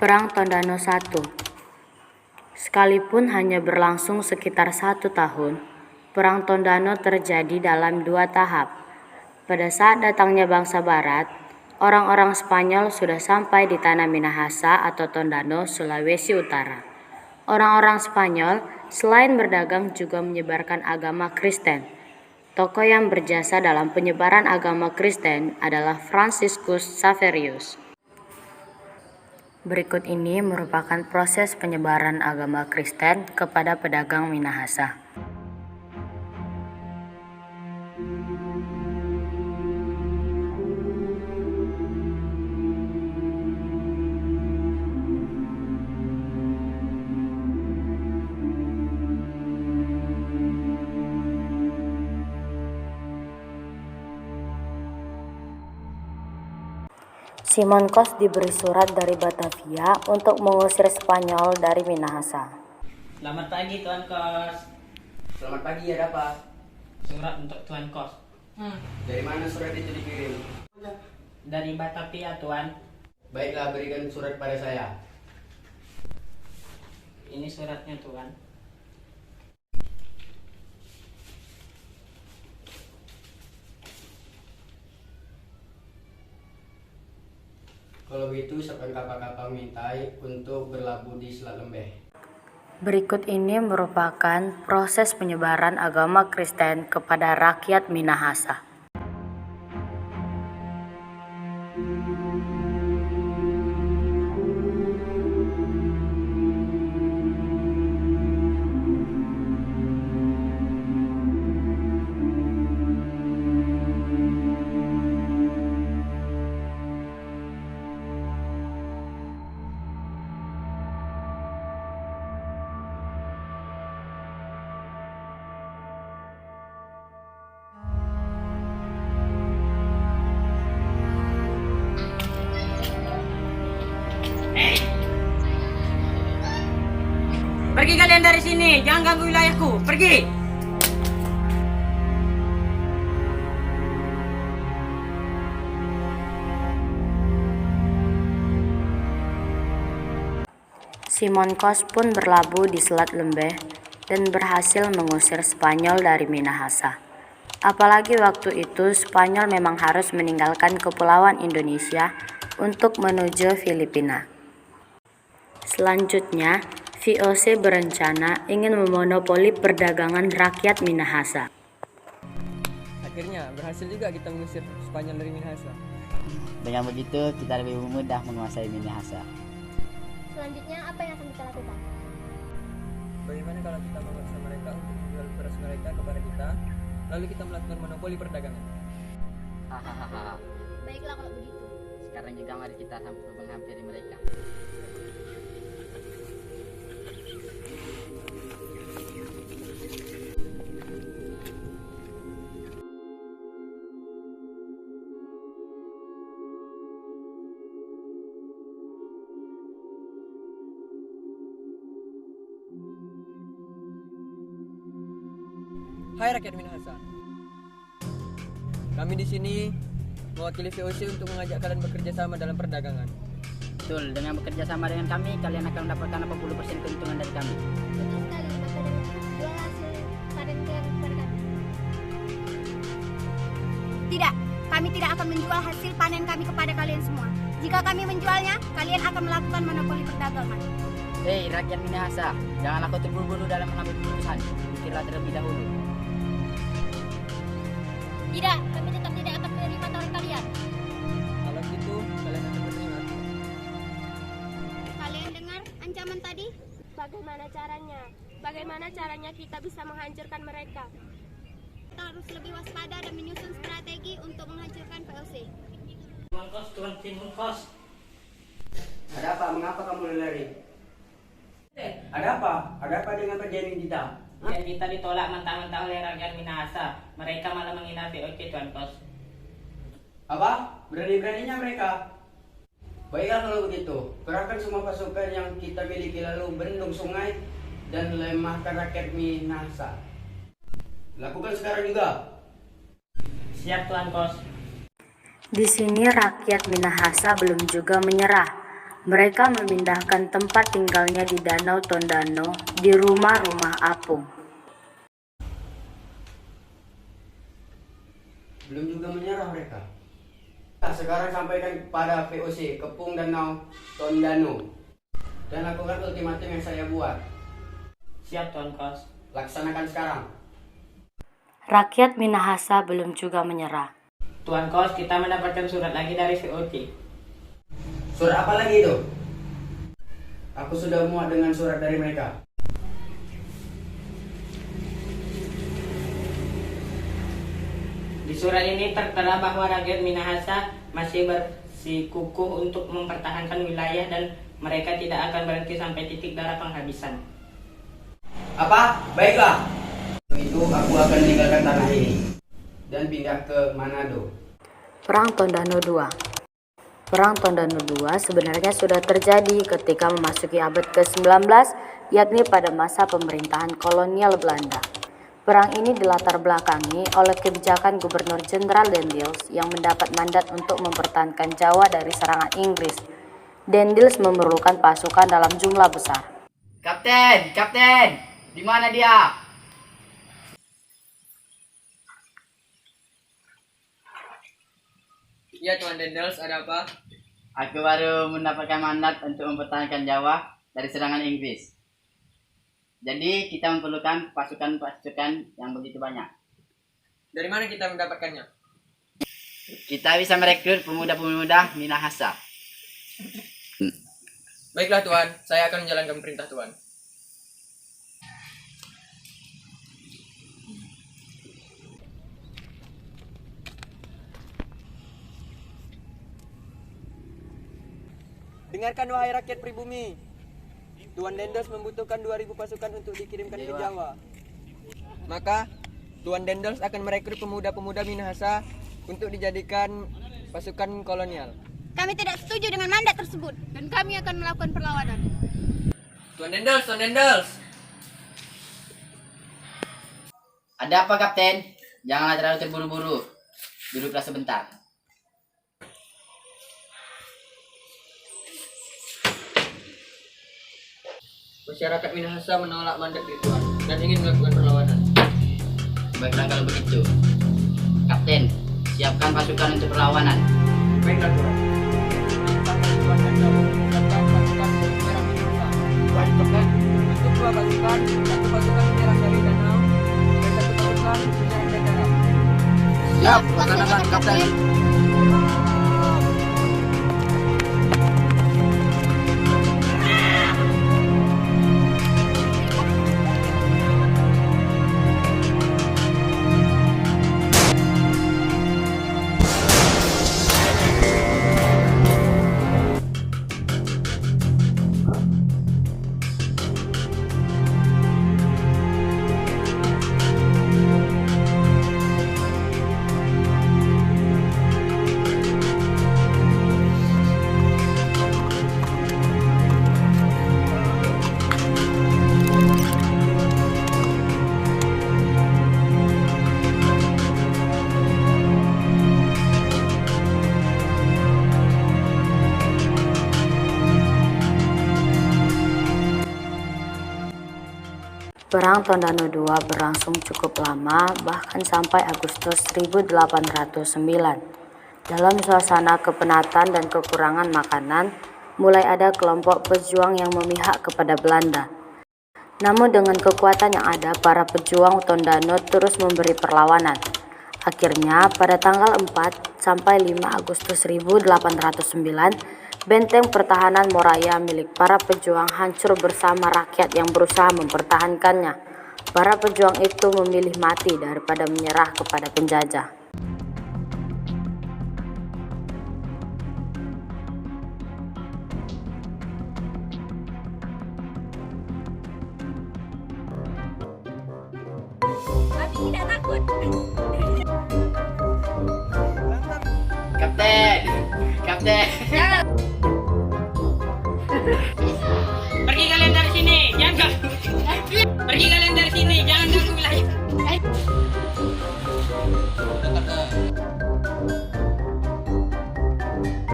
Perang Tondano I. Sekalipun hanya berlangsung sekitar 1 tahun, Perang Tondano terjadi dalam 2 tahap. Pada saat datangnya bangsa Barat, orang-orang Spanyol sudah sampai di tanah Minahasa atau Tondano, Sulawesi Utara. Orang-orang Spanyol selain berdagang juga menyebarkan agama Kristen. Tokoh yang berjasa dalam penyebaran agama Kristen adalah Franciscus Xaverius. Berikut ini merupakan proses penyebaran agama Kristen kepada pedagang Minahasa. Simon Kos diberi surat dari Batavia untuk mengusir Spanyol dari Minahasa. Selamat pagi Tuan Kos. Selamat pagi, ada apa? Surat untuk Tuan Kos. Dari mana surat itu dikirim? Dari Batavia Tuan. Baiklah, berikan surat pada saya. Ini suratnya Tuan. Kalau begitu, siapkan kapal-kapal mintai untuk berlabuh di Selat Lembeh. Berikut ini merupakan proses penyebaran agama Kristen kepada rakyat Minahasa. Pergi kalian dari sini, jangan ganggu wilayahku. Pergi. Simon Kos pun berlabuh di Selat Lembeh dan berhasil mengusir Spanyol dari Minahasa. Apalagi waktu itu Spanyol memang harus meninggalkan kepulauan Indonesia untuk menuju Filipina. Selanjutnya, VOC berencana ingin memonopoli perdagangan rakyat Minahasa. Akhirnya berhasil juga kita mengusir Spanyol dari Minahasa. Dengan begitu, kita lebih mudah menguasai Minahasa. Selanjutnya apa yang akan kita lakukan? Bagaimana kalau kita memaksa mereka untuk menjual beras mereka kepada kita, lalu kita melakukan monopoli perdagangan? Hahaha. Baiklah kalau begitu. Sekarang juga mari kita menghampiri mereka. Hai rakyat Minahasa. Kami di sini mewakili VOC untuk mengajak kalian bekerja sama dalam perdagangan. Betul, dengan bekerja sama dengan kami, kalian akan mendapatkan 80% keuntungan dari kami. Betul sekali, maka dengan jual hasil panen kalian kepada kami. Tidak, kami tidak akan menjual hasil panen kami kepada kalian semua. Jika kami menjualnya, kalian akan melakukan monopoli perdagangan. Hei rakyat Minahasa, janganlah kau terburu-buru dalam mengambil keputusan. Pikirlah terlebih dahulu. Tidak, kami tetap tidak akan menerima tawaran kalian. Kalau gitu, kalian akan menerima. Kalian dengar ancaman tadi? Bagaimana caranya? Bagaimana caranya kita bisa menghancurkan mereka? Kita harus lebih waspada dan menyusun strategi untuk menghancurkan VOC. Tuan Kos, Simon Kos. Ada apa? Mengapa kamu lari? Ada apa? Ada apa dengan perjanjian kita? Ya, kita ditolak mentah-mentah oleh rakyat Minahasa. Mereka malah menghina VOC Tuan Kos. Apa? Berani-beraninya mereka? Baiklah kalau begitu, kerahkan semua pasukan yang kita miliki lalu bendung sungai dan lemahkan rakyat Minahasa. Lakukan sekarang juga. Siap Tuan Kos. Di sini rakyat Minahasa belum juga menyerah. Mereka memindahkan tempat tinggalnya di Danau Tondano di rumah-rumah apung. Belum juga menyerah mereka. Nah, sekarang sampaikan kepada VOC, Kepung Danau Tondano. Dan lakukan ultimatum yang saya buat. Siap Tuan Kos. Laksanakan sekarang. Rakyat Minahasa belum juga menyerah. Tuan Kos, kita mendapatkan surat lagi dari VOC. Surat apa lagi itu? Aku sudah muak dengan surat dari mereka. Di surat ini tertera bahwa rakyat Minahasa masih bersikukuh untuk mempertahankan wilayah dan mereka tidak akan berhenti sampai titik darah penghabisan. Apa? Baiklah. Itu aku akan meninggalkan tanah ini dan pindah ke Manado. Perang Tondano II. Perang Tondano II sebenarnya sudah terjadi ketika memasuki abad ke-19, yakni pada masa pemerintahan kolonial Belanda. Perang ini dilatar belakangi oleh kebijakan Gubernur Jenderal Daendels yang mendapat mandat untuk mempertahankan Jawa dari serangan Inggris. Daendels memerlukan pasukan dalam jumlah besar. Kapten, di mana dia? Iya Tuan Daendels, ada apa? Aku baru mendapatkan mandat untuk mempertahankan Jawa dari serangan Inggris. Jadi kita memerlukan pasukan-pasukan yang begitu banyak. Dari mana kita mendapatkannya? Kita bisa merekrut pemuda-pemuda Minahasa. Baiklah Tuan, saya akan menjalankan perintah Tuan. Dengarkan wahai rakyat pribumi. Tuan Daendels membutuhkan 2.000 pasukan untuk dikirimkan ke Jawa. Maka Tuan Daendels akan merekrut pemuda-pemuda Minahasa untuk dijadikan pasukan kolonial. Kami tidak setuju dengan mandat tersebut dan kami akan melakukan perlawanan. Tuan Daendels. Ada apa Kapten? Janganlah terlalu terburu-buru. Duduklah sebentar. Masyarakat Minahasa menolak mandat dari Tuan dan ingin melakukan perlawanan. Baiklah kalau begitu. Kapten, siapkan pasukan untuk perlawanan. Baiklah Tuan. Tuan Daendels siapkan pasukan menyerang Minahasa. Baik Kapten. Untuk 2 pasukan, 1 pasukan menyerang dari danau dan 1 pasukan menyerang dari darat. Siap, laksanakan Kapten. Perang Tondano II berlangsung cukup lama, bahkan sampai Agustus 1809. Dalam suasana kepenatan dan kekurangan makanan, mulai ada kelompok pejuang yang memihak kepada Belanda. Namun dengan kekuatan yang ada, para pejuang Tondano terus memberi perlawanan. Akhirnya, pada tanggal 4 sampai 5 Agustus 1809, benteng pertahanan Moraya milik para pejuang hancur bersama rakyat yang berusaha mempertahankannya. Para pejuang itu memilih mati daripada menyerah kepada penjajah. Kami tidak takut. Kapten.